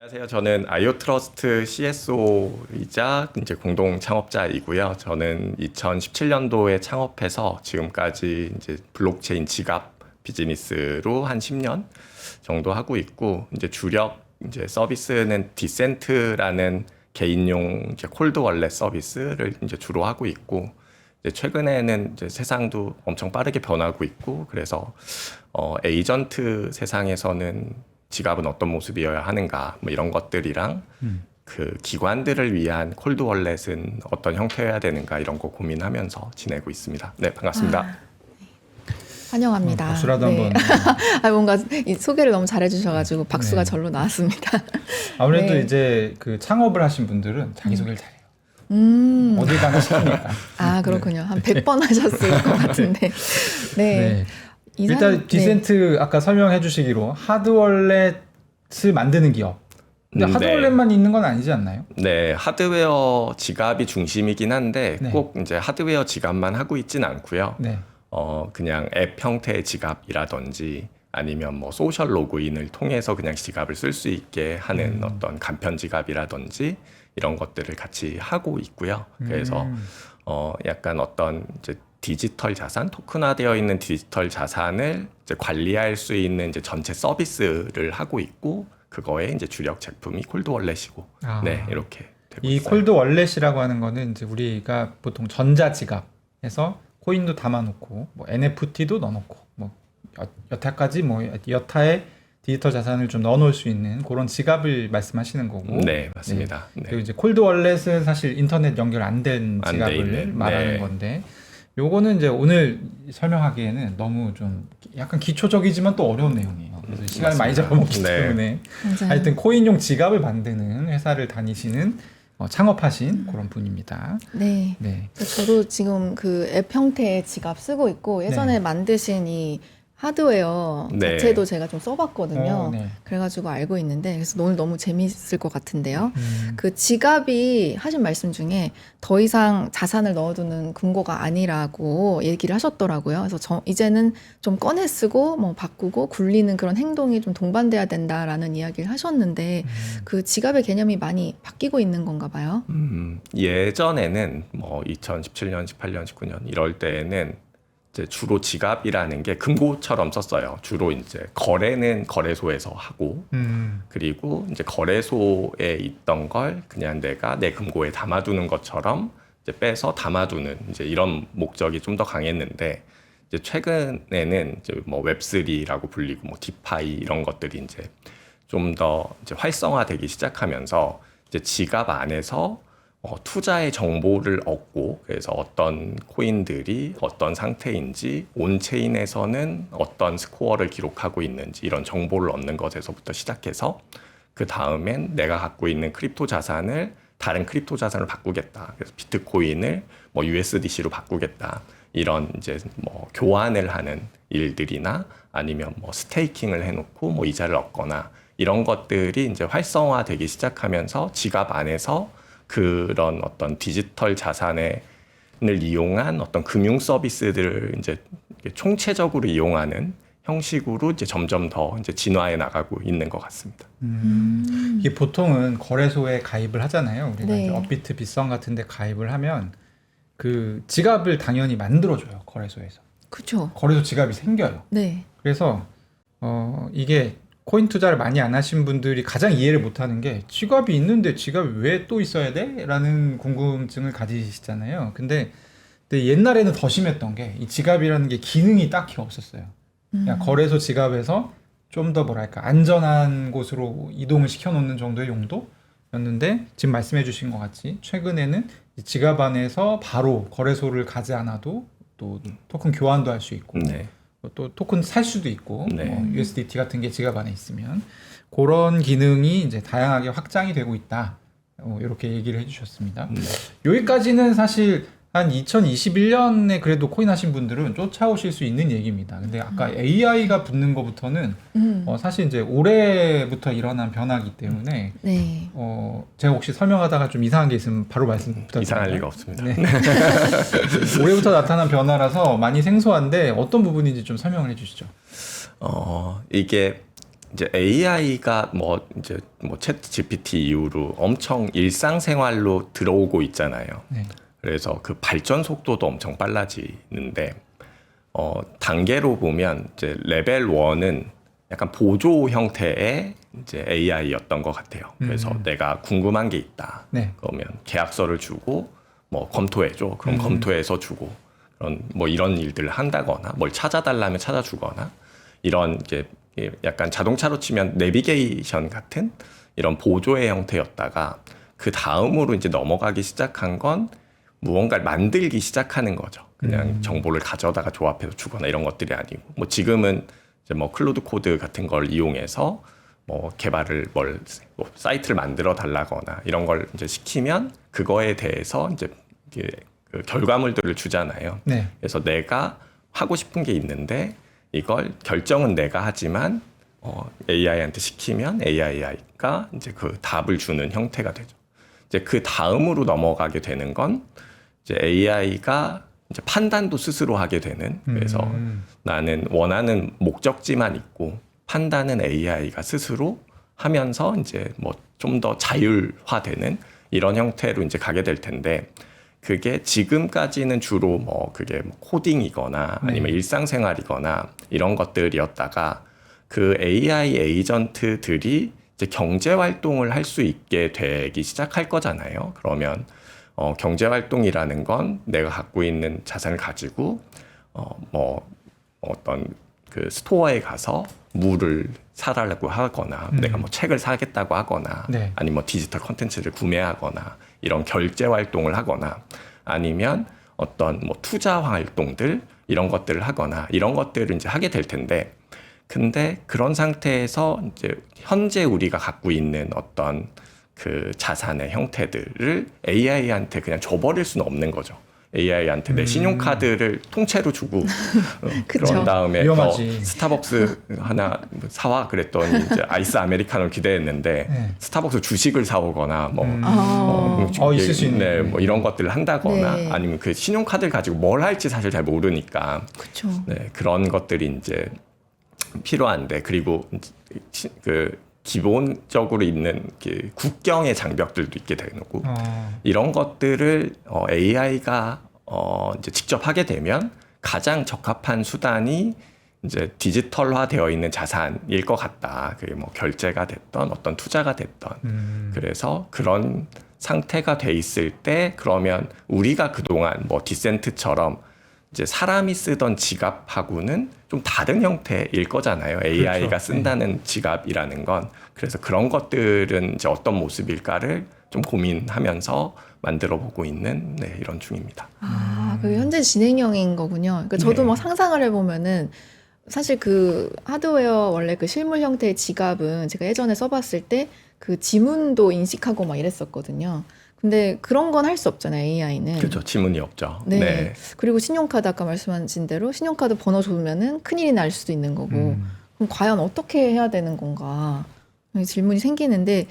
안녕하세요. 저는 아이오트러스트 CSO이자 이제 공동 창업자이고요. 저는 2017년도에 창업해서 지금까지 이제 블록체인 지갑 비즈니스로 한 10년 정도 하고 있고, 이제 주력 이제 서비스는 디센트라는 개인용 이제 콜드 월렛 서비스를 이제 주로 하고 있고, 이제 최근에는 이제 세상도 엄청 빠르게 변하고 있고, 그래서 에이전트 세상에서는 지갑은 어떤 모습이어야 하는가, 뭐 이런 것들이랑 그 기관들을 위한 콜드 월렛은 어떤 형태여야 되는가, 이런 거 고민하면서 지내고 있습니다. 네, 반갑습니다. 환영합니다. 박수라도 네. 한번. 뭔가 이 소개를 너무 잘해주셔가지고 박수가 네. 절로 나왔습니다. 아무래도 네. 이제 그 창업을 하신 분들은 자기소개를 잘해요. 어딜 가나 시키니까. 그렇군요. 한 100번 하셨을 것 같은데. 네. 일단 디센트 아까 설명해 주시기로 하드월렛을 만드는 기업. 근데 네. 하드월렛만 있는 건 아니지 않나요? 네, 하드웨어 지갑이 중심이긴 한데 네. 꼭 이제 하드웨어 지갑만 하고 있진 않고요. 네. 그냥 앱 형태의 지갑이라든지 아니면 뭐 소셜 로그인을 통해서 그냥 지갑을 쓸 수 있게 하는 어떤 간편 지갑이라든지 이런 것들을 같이 하고 있고요. 그래서 약간 어떤 이제 디지털 자산, 토큰화되어 있는 디지털 자산을 이제 관리할 수 있는 이제 전체 서비스를 하고 있고, 그거에 이제 주력 제품이 콜드 월렛이고, 네, 이렇게 되고 이 있어요. 콜드 월렛이라고 하는 거는 이제 우리가 보통 전자 지갑에서 코인도 담아놓고 뭐 NFT도 넣어놓고 뭐 여타까지 뭐 여타의 디지털 자산을 좀 넣어놓을 수 있는 그런 지갑을 말씀하시는 거고. 네, 맞습니다. 네. 그리고 이제 콜드 월렛은 사실 인터넷 연결 안 된 안 돼 지갑을 있는, 말하는 네. 건데, 요거는 이제 오늘 설명하기에는 너무 좀 약간 기초적이지만 또 어려운 내용이에요. 그래서 시간을 많이 맞습니다. 잡아먹기 네. 때문에 맞아요. 하여튼 코인용 지갑을 만드는 회사를 다니시는 창업하신 그런 분입니다. 네. 네. 저도 지금 그 앱 형태의 지갑 쓰고 있고, 예전에 네. 만드신 이 하드웨어 네. 자체도 제가 좀 써봤거든요. 네. 그래가지고 알고 있는데, 그래서 오늘 너무 재미있을 것 같은데요. 그 지갑이 하신 말씀 중에 더 이상 자산을 넣어두는 금고가 아니라고 얘기를 하셨더라고요. 그래서 이제는 좀 꺼내 쓰고 뭐 바꾸고 굴리는 그런 행동이 좀 동반돼야 된다라는 이야기를 하셨는데, 그 지갑의 개념이 많이 바뀌고 있는 건가 봐요. 예전에는 뭐 2017년, 18년, 19년 이럴 때에는 이제 주로 지갑이라는 게 금고처럼 썼어요. 주로 이제 거래는 거래소에서 하고, 그리고 이제 거래소에 있던 걸 그냥 내가 내 금고에 담아두는 것처럼 이제 빼서 담아두는 이제 이런 목적이 좀 더 강했는데, 이제 최근에는 이제 뭐 웹3라고 불리고 뭐 디파이 이런 것들이 이제 좀 더 이제 활성화되기 시작하면서 이제 지갑 안에서 투자의 정보를 얻고, 그래서 어떤 코인들이 어떤 상태인지, 온체인에서는 어떤 스코어를 기록하고 있는지 이런 정보를 얻는 것에서부터 시작해서, 그 다음엔 내가 갖고 있는 크립토 자산을 다른 크립토 자산을 바꾸겠다. 그래서 비트코인을 뭐 USDC로 바꾸겠다. 이런 이제 뭐 교환을 하는 일들이나 아니면 뭐 스테이킹을 해놓고 뭐 이자를 얻거나 이런 것들이 이제 활성화되기 시작하면서 지갑 안에서 그런 어떤 디지털 자산을 이용한 어떤 금융 서비스들을 이제 총체적으로 이용하는 형식으로 이제 점점 더 이제 진화해 나가고 있는 것 같습니다. 이게 보통은 거래소에 가입을 하잖아요. 우리가 네. 이제 업비트, 빗성 같은데 가입을 하면 그 지갑을 당연히 만들어줘요. 거래소에서. 그렇죠. 거래소 지갑이 생겨요. 네. 그래서 이게 코인 투자를 많이 안 하신 분들이 가장 이해를 못하는 게, 지갑이 있는데 지갑이 왜 또 있어야 돼? 라는 궁금증을 가지시잖아요. 근데 옛날에는 더 심했던 게, 이 지갑이라는 게 기능이 딱히 없었어요. 그냥 거래소 지갑에서 좀 더 뭐랄까 안전한 곳으로 이동을 시켜놓는 정도의 용도였는데, 지금 말씀해 주신 것 같이 최근에는 이 지갑 안에서 바로 거래소를 가지 않아도 또 토큰 교환도 할 수 있고, 네. 또 토큰 살 수도 있고, 네. 뭐 USDT 같은 게 지갑 안에 있으면 그런 기능이 이제 다양하게 확장이 되고 있다. 이렇게 얘기를 해주셨습니다. 여기까지는 사실 한 2021년에 그래도 코인 하신 분들은 쫓아오실 수 있는 얘기입니다. 근데 아까 AI가 붙는 것부터는 사실 이제 올해부터 일어난 변화이기 때문에 네. 제가 혹시 설명하다가 좀 이상한 게 있으면 바로 말씀 부탁드립니다. 이상할 리가 없습니다. 네. 올해부터 나타난 변화라서 많이 생소한데 어떤 부분인지 좀 설명을 해주시죠. 이게 이제 AI가 챗 GPT 이후로 엄청 일상생활로 들어오고 있잖아요. 네. 그래서 그 발전 속도도 엄청 빨라지는데 단계로 보면 이제 레벨 1은 약간 보조 형태의 이제 AI였던 것 같아요. 그래서 내가 궁금한 게 있다. 네. 그러면 계약서를 주고 뭐 검토해줘. 그럼 검토해서 주고 그런 뭐 이런 일들을 한다거나 뭘 찾아달라면 찾아주거나 이런 이제 약간 자동차로 치면 내비게이션 같은 이런 보조의 형태였다가 그 다음으로 이제 넘어가기 시작한 건 무언가를 만들기 시작하는 거죠. 그냥 정보를 가져다가 조합해서 주거나 이런 것들이 아니고 뭐 지금은 이제 뭐 클로드 코드 같은 걸 이용해서 뭐 개발을 뭐 사이트를 만들어 달라거나 이런 걸 이제 시키면 그거에 대해서 이제 그 결과물들을 주잖아요. 네. 그래서 내가 하고 싶은 게 있는데 이걸 결정은 내가 하지만 AI한테 시키면 AI가 이제 그 답을 주는 형태가 되죠. 이제 그 다음으로 넘어가게 되는 건 이제 AI가 이제 판단도 스스로 하게 되는. 그래서 나는 원하는 목적지만 있고 판단은 AI가 스스로 하면서 이제 뭐 좀 더 자율화되는 이런 형태로 이제 가게 될 텐데 그게 지금까지는 주로 뭐 그게 뭐 코딩이거나 아니면 일상생활이거나 이런 것들이었다가 그 AI 에이전트들이 이제 경제 활동을 할 수 있게 되기 시작할 거잖아요. 그러면 경제 활동이라는 건 내가 갖고 있는 자산을 가지고 뭐 어떤 그 스토어에 가서 물을 사달라고 하거나 내가 뭐 책을 사겠다고 하거나 네. 아니면 뭐 디지털 콘텐츠를 구매하거나 이런 결제 활동을 하거나 아니면 어떤 뭐 투자 활동들 이런 것들을 하거나 이런 것들을 이제 하게 될 텐데 근데 그런 상태에서 이제 현재 우리가 갖고 있는 어떤 그 자산의 형태들을 AI한테 그냥 줘버릴 수는 없는 거죠. AI한테 내 신용카드를 통째로 주고 그런 다음에 위험하지. 스타벅스 하나 사와 그랬더니 이제 아이스 아메리카노를 기대했는데 네. 스타벅스 주식을 사오거나 있을 수 있는. 네, 뭐 이런 것들을 한다거나 네. 아니면 그 신용카드를 가지고 뭘 할지 사실 잘 모르니까 그렇죠. 네, 그런 것들이 이제 필요한데 그리고 그 기본적으로 있는 그 국경의 장벽들도 있게 되는 거고 이런 것들을 AI가 이제 직접 하게 되면 가장 적합한 수단이 이제 디지털화되어 있는 자산일 것 같다. 그게 뭐 결제가 됐던 어떤 투자가 됐던 그래서 그런 상태가 돼 있을 때 그러면 우리가 그동안 뭐 디센트처럼 이제 사람이 쓰던 지갑하고는 좀 다른 형태일 거잖아요. AI가 그렇죠. 쓴다는 지갑이라는 건. 그래서 그런 것들은 이제 어떤 모습일까를 좀 고민하면서 만들어 보고 있는 이런 중입니다. 그게 현재 진행형인 거군요. 그러니까 저도 네. 막 상상을 해보면은 사실 그 하드웨어 원래 그 실물 형태의 지갑은 제가 예전에 써봤을 때 그 지문도 인식하고 막 이랬었거든요. 근데 그런 건 할 수 없잖아요, AI는. 그렇죠. 지문이 없죠. 네. 그리고 신용카드 아까 말씀하신 대로 신용카드 번호 줘두면은 큰일이 날 수도 있는 거고. 그럼 과연 어떻게 해야 되는 건가? 질문이 생기는데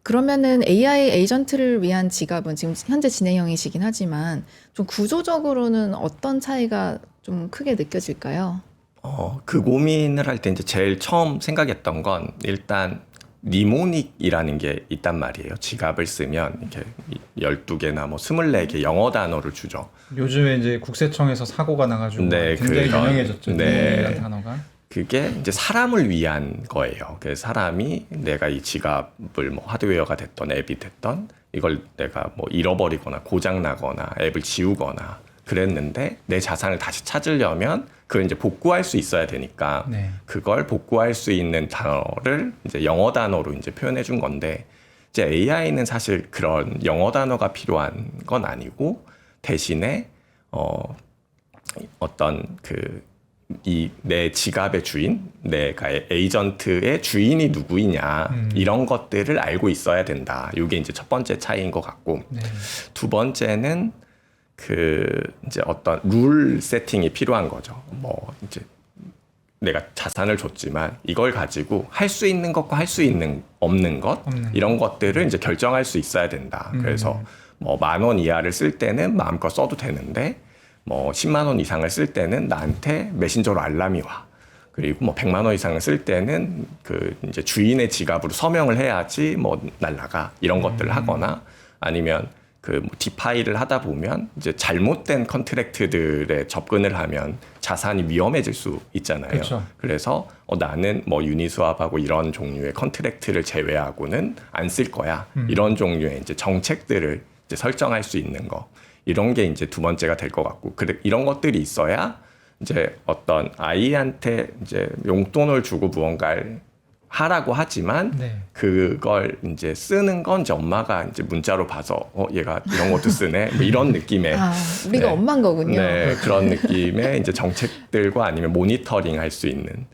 그러면은 AI 에이전트를 위한 지갑은 지금 현재 진행형이시긴 하지만 좀 구조적으로는 어떤 차이가 좀 크게 느껴질까요? 그 고민을 할 때 이제 제일 처음 생각했던 건 일단 니모닉이라는 게 있단 말이에요. 지갑을 쓰면 이렇게 12개나 뭐 24개 영어 단어를 주죠. 요즘에 이제 국세청에서 사고가 나가지고 네, 굉장히 그런, 유명해졌죠. 네. 이런 단어가. 그게 이제 사람을 위한 거예요. 그래서 사람이 내가 이 지갑을 뭐 하드웨어가 됐던 앱이 됐던 이걸 내가 뭐 잃어버리거나 고장 나거나 앱을 지우거나 그랬는데 내 자산을 다시 찾으려면 그걸 이제 복구할 수 있어야 되니까 네. 그걸 복구할 수 있는 단어를 이제 영어 단어로 이제 표현해 준 건데 이제 AI는 사실 그런 영어 단어가 필요한 건 아니고 대신에 어떤 내 지갑의 주인, 내가 에이전트의 주인이 누구이냐 이런 것들을 알고 있어야 된다. 이게 이제 첫 번째 차이인 것 같고 네. 두 번째는 이제 어떤 룰 세팅이 필요한 거죠. 뭐 이제 내가 자산을 줬지만 이걸 가지고 할 수 있는 것과 할 수 없는 것 이런 것들을 이제 결정할 수 있어야 된다. 그래서 뭐 10,000원 이하를 쓸 때는 마음껏 써도 되는데 뭐 10만 원 이상을 쓸 때는 나한테 메신저로 알람이 와. 그리고 뭐 100만 원 이상을 쓸 때는 그 이제 주인의 지갑으로 서명을 해야지 뭐 날라가 이런 것들을 하거나 아니면 그 뭐 디파이를 하다 보면 이제 잘못된 컨트랙트들에 접근을 하면 자산이 위험해질 수 있잖아요. 그렇죠. 그래서 나는 뭐 유니스왑하고 이런 종류의 컨트랙트를 제외하고는 안 쓸 거야. 이런 종류의 이제 정책들을 이제 설정할 수 있는 거. 이런 게 이제 두 번째가 될 것 같고, 이런 것들이 있어야 이제 어떤 아이한테 이제 용돈을 주고 무언가를 하라고 하지만 네. 그걸 이제 쓰는 건 이제 엄마가 이제 문자로 봐서 얘가 이런 것도 쓰네 뭐 이런 느낌의 우리가 네. 엄마인 거군요. 네, 그런 느낌의 이제 정책들과 아니면 모니터링 할 수 있는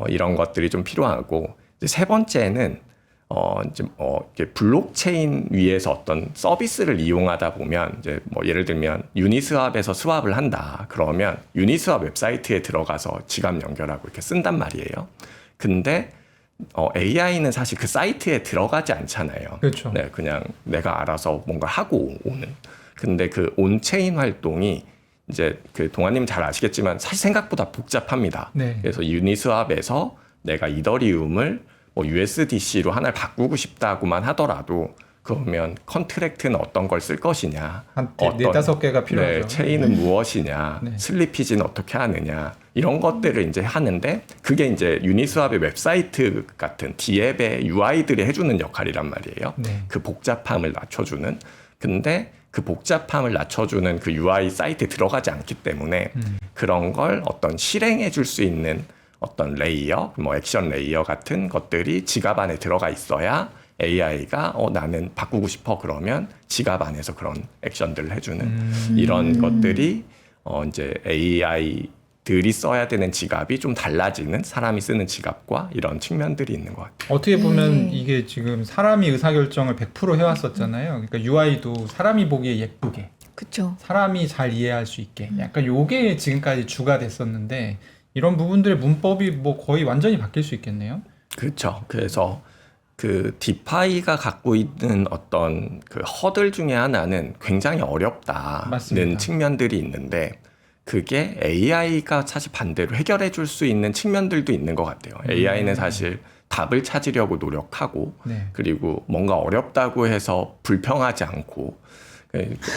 이런 것들이 좀 필요하고, 이제 세 번째는 이제 이렇게 블록체인 위에서 어떤 서비스를 이용하다 보면 이제 뭐 예를 들면 유니스왑에서 스왑을 한다 그러면 유니스왑 웹사이트에 들어가서 지갑 연결하고 이렇게 쓴단 말이에요. 근데 AI는 사실 그 사이트에 들어가지 않잖아요. 그렇죠. 네, 그냥 내가 알아서 뭔가 하고 오는. 근데 그 온체인 활동이 이제 그 동아님 잘 아시겠지만 사실 생각보다 복잡합니다. 네. 그래서 유니스왑에서 내가 이더리움을 뭐 USDC로 하나를 바꾸고 싶다고만 하더라도 그러면 컨트랙트는 어떤 걸 쓸 것이냐, 한 4-5개가 필요하죠. 네, 체인은 무엇이냐, 네. 슬리피지는 어떻게 하느냐 이런 것들을 이제 하는데 그게 이제 유니스왑의 웹사이트 같은 D앱의 UI들이 해주는 역할이란 말이에요. 네. 그 복잡함을 낮춰주는. 근데 그 복잡함을 낮춰주는 그 UI 사이트에 들어가지 않기 때문에 그런 걸 어떤 실행해 줄 수 있는 어떤 레이어, 뭐 액션 레이어 같은 것들이 지갑 안에 들어가 있어야 AI가 나는 바꾸고 싶어 그러면 지갑 안에서 그런 액션들을 해주는 이런 것들이 이제 AI들이 써야 되는 지갑이 좀 달라지는, 사람이 쓰는 지갑과 이런 측면들이 있는 것 같아요. 어떻게 보면 이게 지금 사람이 의사결정을 100% 해왔었잖아요. 그러니까 UI도 사람이 보기에 예쁘게, 그렇죠. 사람이 잘 이해할 수 있게, 약간 요게 지금까지 주가 됐었는데 이런 부분들의 문법이 뭐 거의 완전히 바뀔 수 있겠네요. 그렇죠. 그래서 그 디파이가 갖고 있는 어떤 그 허들 중에 하나는 굉장히 어렵다는 맞습니다. 측면들이 있는데 그게 AI가 사실 반대로 해결해 줄 수 있는 측면들도 있는 것 같아요. AI는 사실 답을 찾으려고 노력하고 네. 그리고 뭔가 어렵다고 해서 불평하지 않고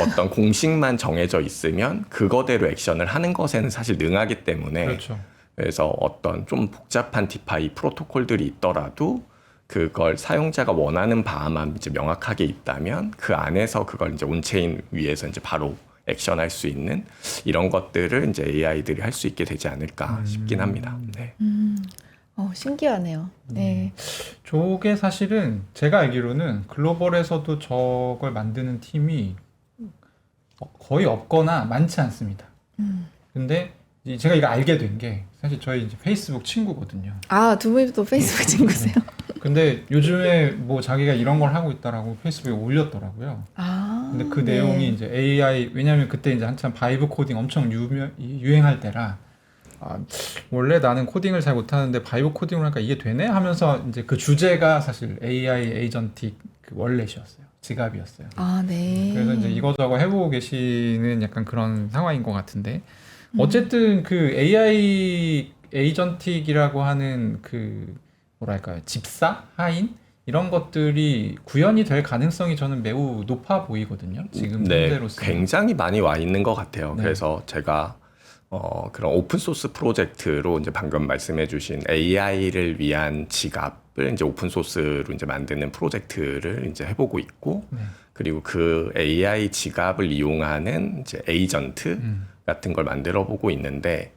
어떤 공식만 정해져 있으면 그거대로 액션을 하는 것에는 사실 능하기 때문에 그렇죠. 그래서 어떤 좀 복잡한 디파이 프로토콜들이 있더라도 그걸 사용자가 원하는 바만 이제 명확하게 있다면 그 안에서 그걸 이제 온체인 위에서 이제 바로 액션할 수 있는 이런 것들을 이제 AI들이 할 수 있게 되지 않을까 싶긴 합니다. 네. 신기하네요. 네. 저게 사실은 제가 알기로는 글로벌에서도 저걸 만드는 팀이 거의 없거나 많지 않습니다. 근데 제가 이거 알게 된 게 사실 저희 이제 페이스북 친구거든요. 두 분이 또 페이스북 친구세요? 근데 요즘에 뭐 자기가 이런 걸 하고 있다라고 페이스북에 올렸더라고요. 근데 그 네. 내용이 이제 AI, 왜냐면 그때 이제 한참 바이브 코딩 엄청 유행할 때라 원래 나는 코딩을 잘 못하는데 바이브 코딩을 하니까 이게 되네 하면서 이제 그 주제가 사실 AI 에이전틱 그 월렛이었어요. 지갑이었어요. 네. 그래서 이제 이거저거 해보고 계시는 약간 그런 상황인 것 같은데 어쨌든 그 AI 에이전틱이라고 하는 그 뭐랄까요, 집사, 하인 이런 것들이 구현이 될 가능성이 저는 매우 높아 보이거든요. 지금 현재로서. 굉장히 많이 와 있는 것 같아요. 네. 그래서 제가 그런 오픈 소스 프로젝트로 이제 방금 말씀해주신 AI를 위한 지갑을 이제 오픈 소스로 이제 만드는 프로젝트를 이제 해보고 있고, 네. 그리고 그 AI 지갑을 이용하는 이제 에이전트 같은 걸 만들어 보고 있는데,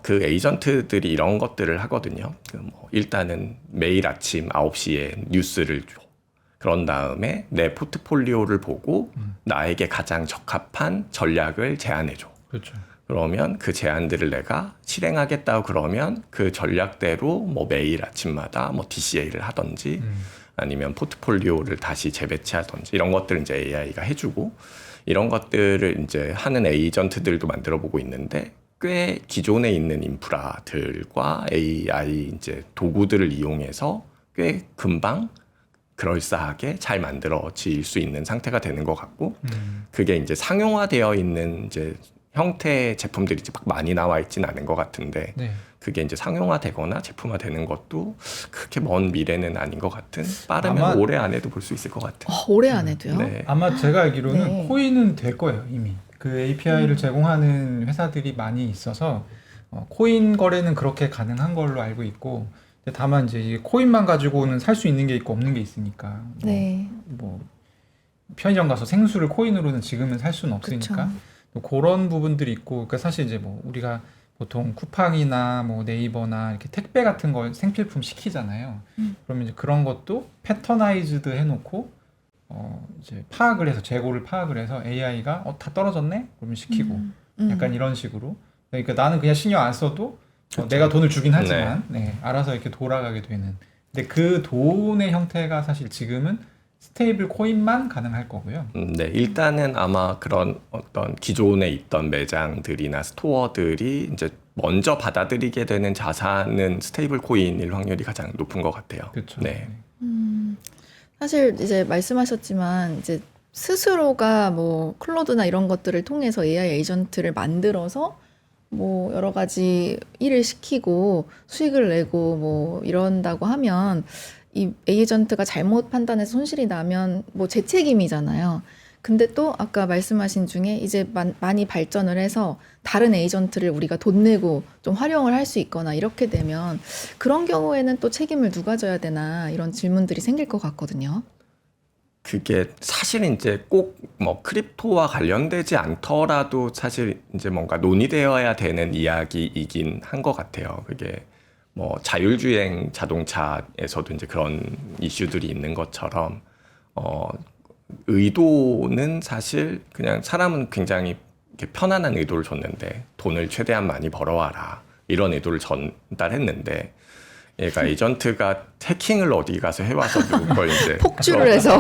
그 에이전트들이 이런 것들을 하거든요. 일단은 매일 아침 9시에 뉴스를 줘. 그런 다음에 내 포트폴리오를 보고 나에게 가장 적합한 전략을 제안해줘. 그렇죠. 그러면 그 제안들을 내가 실행하겠다고 그러면 그 전략대로 뭐 매일 아침마다 뭐 DCA를 하든지 아니면 포트폴리오를 다시 재배치하든지 이런 것들을 이제 AI가 해주고 이런 것들을 이제 하는 에이전트들도 만들어 보고 있는데 꽤 기존에 있는 인프라들과 AI 이제 도구들을 이용해서 꽤 금방 그럴싸하게 잘 만들어질 수 있는 상태가 되는 것 같고 그게 이제 상용화되어 있는 이제 형태의 제품들이 이제 막 많이 나와 있지는 않은 것 같은데 네. 그게 이제 상용화되거나 제품화되는 것도 그렇게 먼 미래는 아닌 것 같은 빠르면 아마- 올해 안에도 볼 수 있을 것 같아요. 올해 안에도요? 네. 아마 제가 알기로는 네. 코인은 될 거예요 이미. 그 API를 제공하는 회사들이 많이 있어서 코인 거래는 그렇게 가능한 걸로 알고 있고, 근데 다만 이제 이 코인만 가지고는 살 수 있는 게 있고 없는 게 있으니까. 네. 뭐 편의점 가서 생수를 코인으로는 지금은 살 수는 없으니까. 또 그런 부분들이 있고, 그러니까 사실 이제 뭐 우리가 보통 쿠팡이나 뭐 네이버나 이렇게 택배 같은 거 생필품 시키잖아요. 그러면 이제 그런 것도 패터나이즈드 해놓고 이제 파악을 해서 재고를 파악을 해서 AI가 다 떨어졌네? 그러면 시키고 약간 이런 식으로. 그러니까 나는 그냥 신경 안 써도 내가 돈을 주긴 하지만 네, 알아서 이렇게 돌아가게 되는. 근데 그 돈의 형태가 사실 지금은 스테이블 코인만 가능할 거고요. 네, 일단은 아마 그런 어떤 기존에 있던 매장들이나 스토어들이 이제 먼저 받아들이게 되는 자산은 스테이블 코인일 확률이 가장 높은 것 같아요. 그렇죠. 네. 사실 이제 말씀하셨지만 이제 스스로가 뭐 클로드나 이런 것들을 통해서 AI 에이전트를 만들어서 뭐 여러 가지 일을 시키고 수익을 내고 뭐 이런다고 하면 이 에이전트가 잘못 판단해서 손실이 나면 뭐 제 책임이잖아요. 근데 또 아까 말씀하신 중에 이제 많이 발전을 해서 다른 에이전트를 우리가 돈 내고 좀 활용을 할 수 있거나 이렇게 되면 그런 경우에는 또 책임을 누가 져야 되나 이런 질문들이 생길 것 같거든요. 그게 사실 이제 꼭 뭐 크립토와 관련되지 않더라도 사실 이제 뭔가 논의되어야 되는 이야기이긴 한 것 같아요. 그게 뭐 자율주행 자동차에서도 이제 그런 이슈들이 있는 것처럼 의도는 사실 그냥 사람은 굉장히 이렇게 편안한 의도를 줬는데 돈을 최대한 많이 벌어와라 이런 의도를 전달했는데 얘가 에이전트가 해킹을 어디 가서 해와서 그걸 이제 폭주를 해서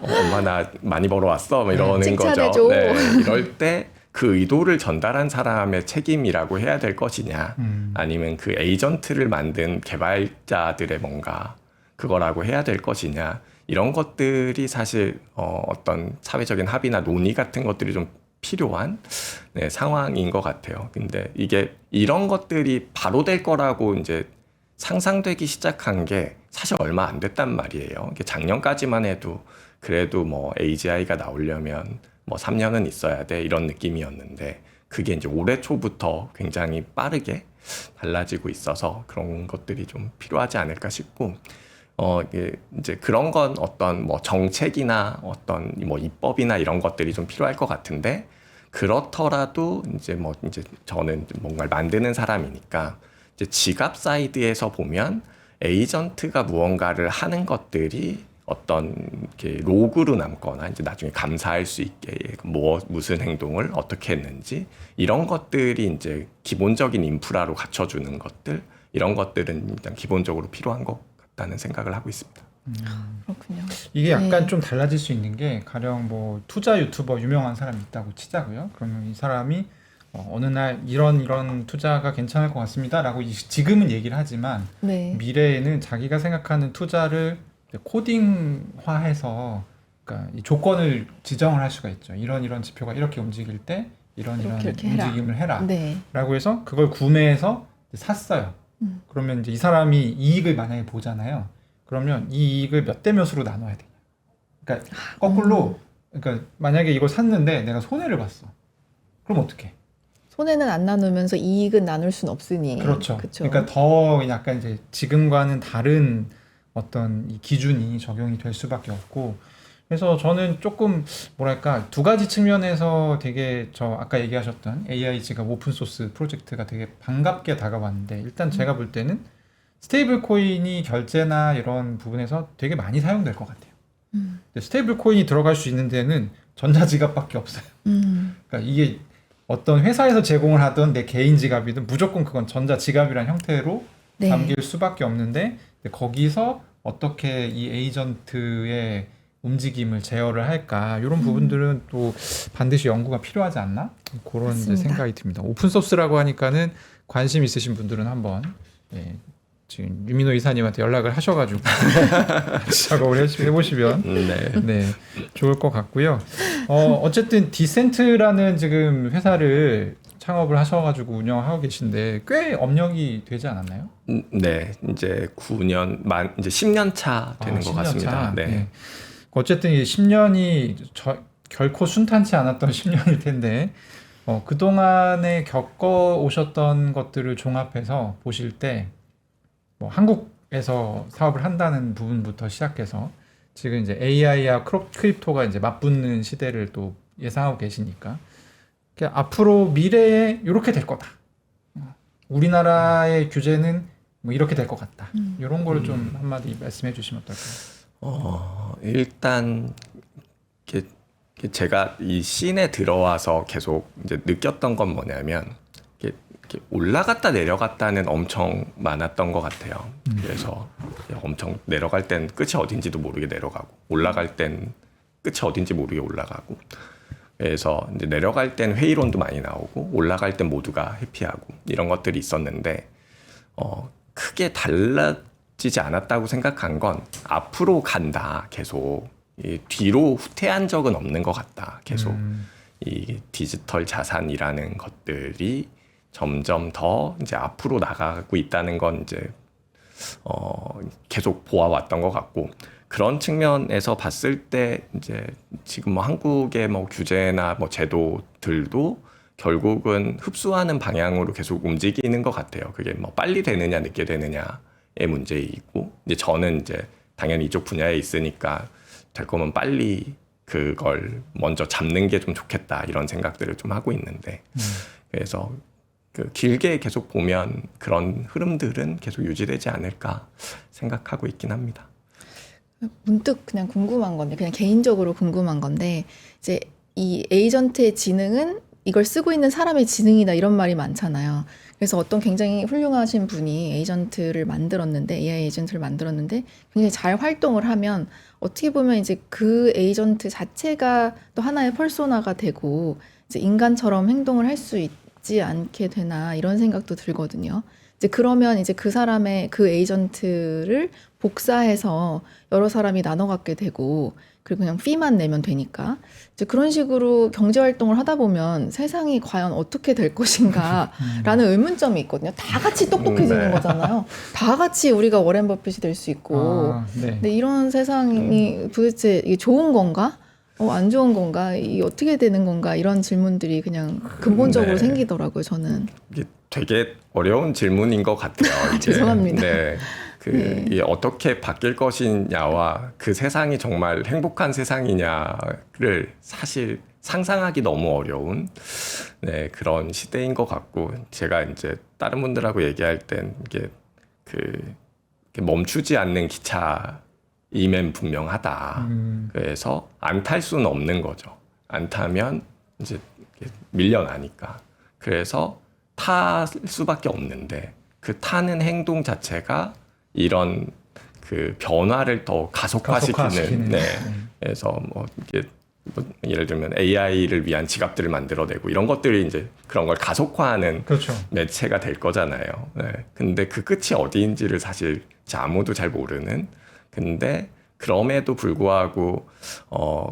엄마 나 많이 벌어왔어 뭐 이러는 거죠. 칭찬해줘. 네, 이럴 때 그 의도를 전달한 사람의 책임이라고 해야 될 것이냐 아니면 그 에이전트를 만든 개발자들의 뭔가 그거라고 해야 될 것이냐 이런 것들이 사실 어떤 사회적인 합의나 논의 같은 것들이 좀 필요한 상황인 것 같아요. 근데 이게 이런 것들이 바로 될 거라고 이제 상상되기 시작한 게 사실 얼마 안 됐단 말이에요. 이게 작년까지만 해도 그래도 뭐 AGI가 나오려면 뭐 3년은 있어야 돼 이런 느낌이었는데 그게 이제 올해 초부터 굉장히 빠르게 달라지고 있어서 그런 것들이 좀 필요하지 않을까 싶고 이제 그런 건 어떤 뭐 정책이나 어떤 뭐 입법이나 이런 것들이 좀 필요할 것 같은데 그렇더라도 이제 저는 뭔가를 만드는 사람이니까 이제 지갑 사이드에서 보면 에이전트가 무언가를 하는 것들이 어떤 이렇게 로그로 남거나 이제 나중에 감사할 수 있게 무슨 행동을 어떻게 했는지 이런 것들이 이제 기본적인 인프라로 갖춰주는 것들 이런 것들은 일단 기본적으로 필요한 것 같다는 생각을 하고 있습니다. 그렇군요. 이게 약간 좀 달라질 수 있는 게 가령 뭐 투자 유튜버 유명한 사람이 있다고 치자고요. 그러면 이 사람이 어느 날 이런 투자가 괜찮을 것 같습니다라고 지금은 얘기를 하지만 네. 미래에는 자기가 생각하는 투자를 코딩화해서 그러니까 이 조건을 지정을 할 수가 있죠. 이런 지표가 이렇게 움직일 때 이런 이렇게 해라. 움직임을 해라. 네. 라고 해서 그걸 구매해서 샀어요. 그러면 이제 이 사람이 이익을 만약에 보잖아요. 그러면 이 이익을 몇 대 몇으로 나눠야 돼요. 그러니까 거꾸로 그러니까 만약에 이걸 샀는데 내가 손해를 봤어. 그럼 어떡해? 손해는 안 나누면서 이익은 나눌 순 없으니. 그렇죠. 그쵸. 그러니까 더 약간 이제 지금과는 다른 어떤 이 기준이 적용이 될 수밖에 없고, 그래서 저는 조금 뭐랄까 두 가지 측면에서 되게 저 아까 얘기하셨던 AI 지갑 오픈 소스 프로젝트가 되게 반갑게 다가왔는데 일단 제가 볼 때는 스테이블 코인이 결제나 이런 부분에서 되게 많이 사용될 것 같아요. 근데 스테이블 코인이 들어갈 수 있는 데는 전자지갑밖에 없어요. 그러니까 이게 어떤 회사에서 제공을 하던 내 개인 지갑이든 무조건 그건 전자지갑이란 형태로 네. 담길 수밖에 없는데 거기서 어떻게 이 에이전트의 움직임을 제어를 할까 이런 부분들은 또 반드시 연구가 필요하지 않나 그런 이제 맞습니다. 생각이 듭니다. 오픈 소스라고 하니까는 관심 있으신 분들은 한번 지금 유민호 이사님한테 연락을 하셔가지고 작업을 해보시면 네 좋을 것 같고요. 어쨌든 디센트라는 지금 회사를 창업을 하셔가지고 운영하고 계신데 꽤 업력이 되지 않았나요? 네, 이제 9년 만 이제 10년 차 되는 것 10년 같습니다. 차? 네. 네. 어쨌든 이 10년이 결코 순탄치 않았던 10년일 텐데 그 동안에 겪어 오셨던 것들을 종합해서 보실 때 뭐 한국에서 사업을 한다는 부분부터 시작해서 지금 이제 AI와 크립토가 이제 맞붙는 시대를 또 예상하고 계시니까 앞으로 미래에 이렇게 될 거다. 우리나라의 규제는 뭐 이렇게 될 것 같다. 이런 걸 좀 한마디 말씀해 주시면 어떨까요? 일단 제가 이 씬에 들어와서 계속 이제 느꼈던 건 뭐냐면 이렇게 올라갔다 내려갔다는 엄청 많았던 것 같아요. 그래서 엄청 내려갈 땐 끝이 어딘지도 모르게 내려가고 올라갈 땐 끝이 어딘지 모르게 올라가고 그래서 이제 내려갈 땐 회의론도 많이 나오고 올라갈 땐 모두가 해피하고 이런 것들이 있었는데 크게 달라지지 않았다고 생각한 건 앞으로 간다 계속 뒤로 후퇴한 적은 없는 것 같다 계속 이 디지털 자산이라는 것들이 점점 더 이제 앞으로 나가고 있다는 건 이제 계속 보아왔던 것 같고 그런 측면에서 봤을 때 이제 지금 뭐 한국의 뭐 규제나 뭐 제도들도 결국은 흡수하는 방향으로 계속 움직이는 것 같아요. 그게 뭐 빨리 되느냐 늦게 되느냐의 문제이고 이제 저는 이제 당연히 이쪽 분야에 있으니까 될 거면 빨리 그걸 먼저 잡는 게 좀 좋겠다 이런 생각들을 좀 하고 있는데 그래서 그 길게 계속 보면 그런 흐름들은 계속 유지되지 않을까 생각하고 있긴 합니다. 문득 그냥 궁금한 건데, 그냥 개인적으로 궁금한 건데, 이제 이 에이전트의 지능은 이걸 쓰고 있는 사람의 지능이다 이런 말이 많잖아요. 그래서 어떤 굉장히 훌륭하신 분이 에이전트를 만들었는데, AI 에이전트를 만들었는데 굉장히 잘 활동을 하면 어떻게 보면 이제 그 에이전트 자체가 또 하나의 퍼소나가 되고 이제 인간처럼 행동을 할 수 있지 않게 되나 이런 생각도 들거든요. 이제 그러면 이제 그 사람의 그 에이전트를 복사해서 여러 사람이 나눠 갖게 되고 그리고 그냥 피만 내면 되니까 이제 그런 식으로 경제 활동을 하다 보면 세상이 과연 어떻게 될 것인가라는 의문점이 있거든요. 다 같이 똑똑해지는 네. 거잖아요. 다 같이 우리가 워렌 버핏이 될 수 있고. 네. 근데 이런 세상이 도대체 이게 좋은 건가? 안 좋은 건가? 이게 어떻게 되는 건가? 이런 질문들이 그냥 근본적으로 네. 생기더라고요, 저는. 이게 되게 어려운 질문인 것 같아요. 이게. 죄송합니다. 네. 네. 이게 어떻게 바뀔 것이냐와 그 세상이 정말 행복한 세상이냐를 사실 상상하기 너무 어려운 네, 그런 시대인 것 같고 제가 이제 다른 분들하고 얘기할 땐 이게 이렇게 멈추지 않는 기차임엔 분명하다. 그래서 안 탈 수는 없는 거죠. 안 타면 이제 밀려나니까. 그래서 탈 수밖에 없는데 그 타는 행동 자체가 이런 그 변화를 더 가속화시키는 네. 그래서 뭐 이게 뭐 예를 들면 AI를 위한 지갑들을 만들어내고 이런 것들이 이제 그런 걸 가속화하는 그렇죠. 매체가 될 거잖아요. 네. 근데 그 끝이 어디인지를 사실 아무도 잘 모르는. 근데 그럼에도 불구하고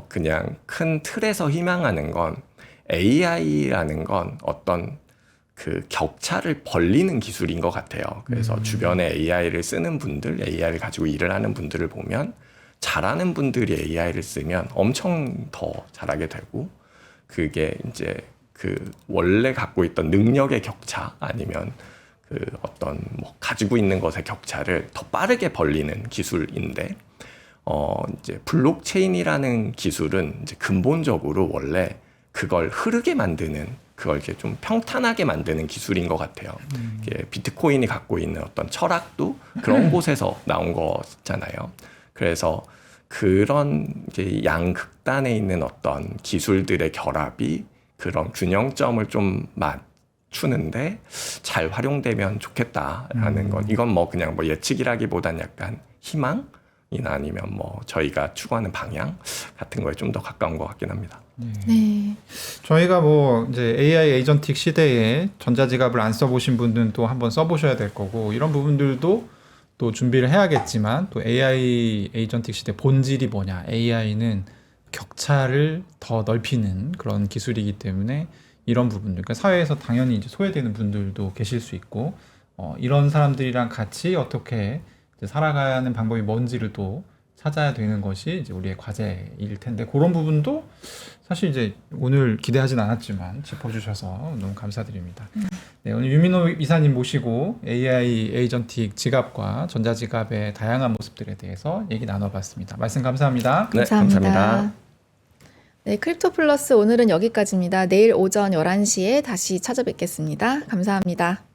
그냥 큰 틀에서 희망하는 건 AI라는 건 어떤 그 격차를 벌리는 기술인 것 같아요. 그래서 주변에 AI를 쓰는 분들, AI를 가지고 일을 하는 분들을 보면 잘하는 분들이 AI를 쓰면 엄청 더 잘하게 되고 그게 이제 그 원래 갖고 있던 능력의 격차 아니면 그 어떤 뭐 가지고 있는 것의 격차를 더 빠르게 벌리는 기술인데 이제 블록체인이라는 기술은 이제 근본적으로 원래 그걸 흐르게 만드는 그걸 이렇게 좀 평탄하게 만드는 기술인 것 같아요. 이게 비트코인이 갖고 있는 어떤 철학도 그런 곳에서 나온 거잖아요. 그래서 그런 이제 양극단에 있는 어떤 기술들의 결합이 그런 균형점을 좀 맞추는데 잘 활용되면 좋겠다라는 건 이건 뭐 그냥 뭐 예측이라기보단 약간 희망이나 아니면 뭐 저희가 추구하는 방향 같은 거에 좀 더 가까운 것 같긴 합니다. 네. 저희가 뭐 이제 AI 에이전틱 시대에 전자지갑을 안 써보신 분들은 또 한번 써보셔야 될 거고 이런 부분들도 또 준비를 해야겠지만 또 AI 에이전틱 시대 본질이 뭐냐? AI는 격차를 더 넓히는 그런 기술이기 때문에 이런 부분들, 그러니까 사회에서 당연히 이제 소외되는 분들도 계실 수 있고, 이런 사람들이랑 같이 어떻게 이제 살아가는 방법이 뭔지를 또 찾아야 되는 것이 이제 우리의 과제일 텐데, 그런 부분도 사실 이제 오늘 기대하진 않았지만 짚어주셔서 너무 감사드립니다. 네, 오늘 유민호 이사님 모시고 AI 에이전틱 지갑과 전자지갑의 다양한 모습들에 대해서 얘기 나눠봤습니다. 말씀 감사합니다. 네, 감사합니다. 감사합니다. 네, 크립토 플러스 오늘은 여기까지입니다. 내일 오전 11시에 다시 찾아뵙겠습니다. 감사합니다.